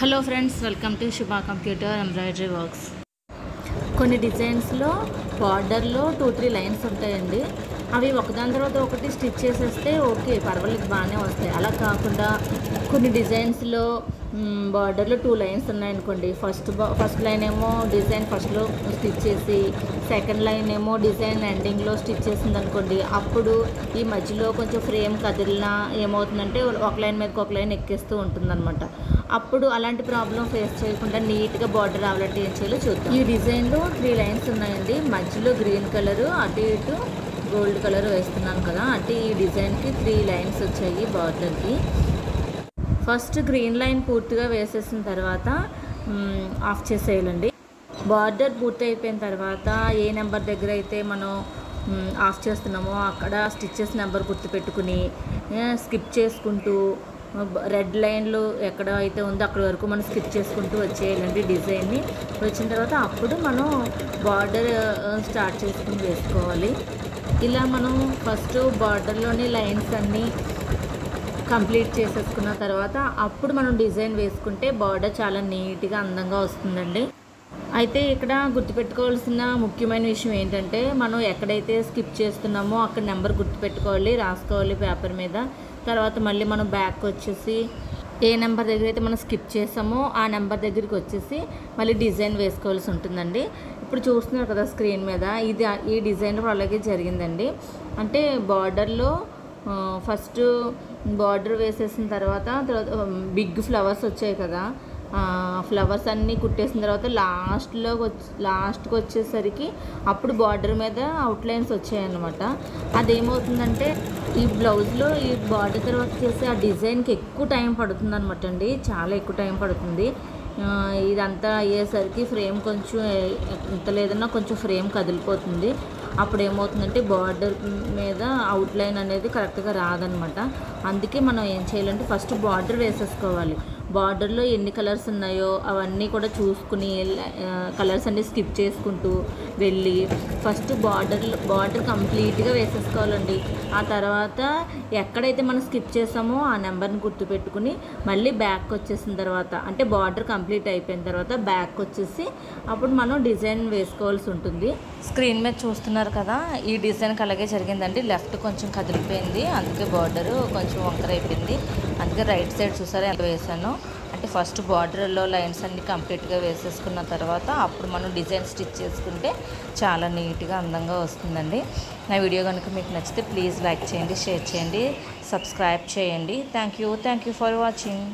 Hello friends, welcome to Shubha computer embroidery works. కొన్ని డిజైన్స్లో బార్డర్లో 2-3 lines ఉంటాయండి. అవి ఒకదాని తర్వాత ఒకటి స్టిచ్ చేసేస్తే ఓకే, పర్వాలేదు, బాగానే వస్తాయి. అలా కాకుండా కొన్ని డిజైన్స్లో బార్డర్లో 2 లైన్స్ ఉన్నాయనుకోండి. ఫస్ట్ లైన్ ఏమో డిజైన్ ఫస్ట్లో స్టిచ్ చేసి, సెకండ్ లైన్ ఏమో డిజైన్ ఎండింగ్లో స్టిచ్ చేసింది అనుకోండి. అప్పుడు ఈ మధ్యలో కొంచెం ఫ్రేమ్ కదిలినా ఏమవుతుందంటే ఒక లైన్ మీదకి ఒక లైన్ ఎక్కేస్తూ ఉంటుందన్నమాట. అప్పుడు అలాంటి ప్రాబ్లం ఫేస్ చేయకుండా నీట్గా బార్డర్ రావాలంటే ఏం చేయాలో చూద్దాం. ఈ డిజైన్లో 3 లైన్స్ ఉన్నాయండి. మధ్యలో గ్రీన్ కలరు, అటు ఇటు గోల్డ్ కలర్ వేస్తున్నాను కదా, అంటే ఈ డిజైన్కి 3 లైన్స్ వచ్చాయి బార్డర్కి. ఫస్ట్ గ్రీన్ లైన్ పూర్తిగా వేసేసిన తర్వాత ఆఫ్ చేసేయాలండి. బార్డర్ పూర్తి అయిపోయిన తర్వాత ఏ నెంబర్ దగ్గర అయితే మనం ఆఫ్ చేస్తున్నామో అక్కడ స్టిచ్చెస్ నెంబర్ గుర్తుపెట్టుకుని స్కిప్ చేసుకుంటూ రెడ్ లైన్లు ఎక్కడ అయితే ఉందో అక్కడి వరకు మనం స్కిప్ చేసుకుంటూ వచ్చేయాలండి డిజైన్ని. వచ్చిన తర్వాత అప్పుడు మనం బార్డర్ స్టార్ట్ చేసుకుని వేసుకోవాలి. ఇలా మనం ఫస్ట్ బార్డర్లోని లైన్స్ అన్నీ కంప్లీట్ చేసేసుకున్న తర్వాత అప్పుడు మనం డిజైన్ వేసుకుంటే బార్డర్ చాలా నీట్గా అందంగా వస్తుందండి. అయితే ఇక్కడ గుర్తుపెట్టుకోవాల్సిన ముఖ్యమైన విషయం ఏంటంటే, మనం ఎక్కడైతే స్కిప్ చేస్తున్నామో అక్కడ నెంబర్ గుర్తుపెట్టుకోవాలి, రాసుకోవాలి పేపర్ మీద. తర్వాత మళ్ళీ మనం బ్యాక్ వచ్చేసి ఏ నెంబర్ దగ్గర అయితే మనం స్కిప్ చేసామో ఆ నెంబర్ దగ్గరికి వచ్చేసి మళ్ళీ డిజైన్ వేసుకోవాల్సి ఉంటుందండి. ఇప్పుడు చూస్తున్నారు కదా స్క్రీన్ మీద, ఈ డిజైన్ కూడా అలాగే జరిగిందండి. అంటే బార్డర్లో ఫస్ట్ బార్డర్ వేసేసిన తర్వాత బిగ్ ఫ్లవర్స్ వచ్చాయి కదా, ఫ్లవర్స్ అన్నీ కుట్టేసిన తర్వాత లాస్ట్కి వచ్చేసరికి అప్పుడు బార్డర్ మీద అవుట్లైన్స్ వచ్చాయన్నమాట. అదేమవుతుందంటే ఈ బ్లౌజ్లో ఈ బార్డర్ తర్వాత చేసే ఆ డిజైన్కి ఎక్కువ టైం పడుతుంది అనమాట అండి, చాలా ఎక్కువ టైం పడుతుంది. ఇదంతా అయ్యేసరికి ఫ్రేమ్ కొంచెం ఇంత లేదన్నా కొంచెం ఫ్రేమ్ కదిలిపోతుంది. అప్పుడు ఏమవుతుందంటే బార్డర్ మీద అవుట్లైన్ అనేది కరెక్ట్గా రాదనమాట. అందుకే మనం ఏం చేయాలంటే ఫస్ట్ బార్డర్ వేసేసుకోవాలి. బార్డర్లో ఎన్ని కలర్స్ ఉన్నాయో అవన్నీ కూడా చూసుకుని కలర్స్ అన్నీ స్కిప్ చేసుకుంటూ వెళ్ళి ఫస్ట్ బార్డర్ కంప్లీట్గా వేసేసుకోవాలండి. ఆ తర్వాత ఎక్కడైతే మనం స్కిప్ చేసామో ఆ నెంబర్ని గుర్తుపెట్టుకుని మళ్ళీ బ్యాక్ వచ్చేసిన తర్వాత, అంటే బార్డర్ కంప్లీట్ అయిపోయిన తర్వాత బ్యాక్ వచ్చేసి అప్పుడు మనం డిజైన్ వేసుకోవాల్సి ఉంటుంది. స్క్రీన్ మీద చూస్తున్నారు కదా, ఈ డిజైన్కి అలాగే జరిగిందండి. లెఫ్ట్ కొంచెం కదిలిపోయింది, అందుకే బార్డరు కొంచెం వంకర అయిపోయింది. అందుకే రైట్ సైడ్ చూసారా ఎంత వేసాను. అంటే ఫస్ట్ బార్డర్లో లైన్స్ అన్ని కంప్లీట్గా వేసేసుకున్న తర్వాత అప్పుడు మనం డిజైన్ స్టిచ్ చేసుకుంటే చాలా నీట్గా అందంగా వస్తుందండి. నా వీడియో కనుక మీకు నచ్చితే ప్లీజ్ లైక్ చేయండి, షేర్ చేయండి, సబ్స్క్రైబ్ చేయండి. Thank you for watching.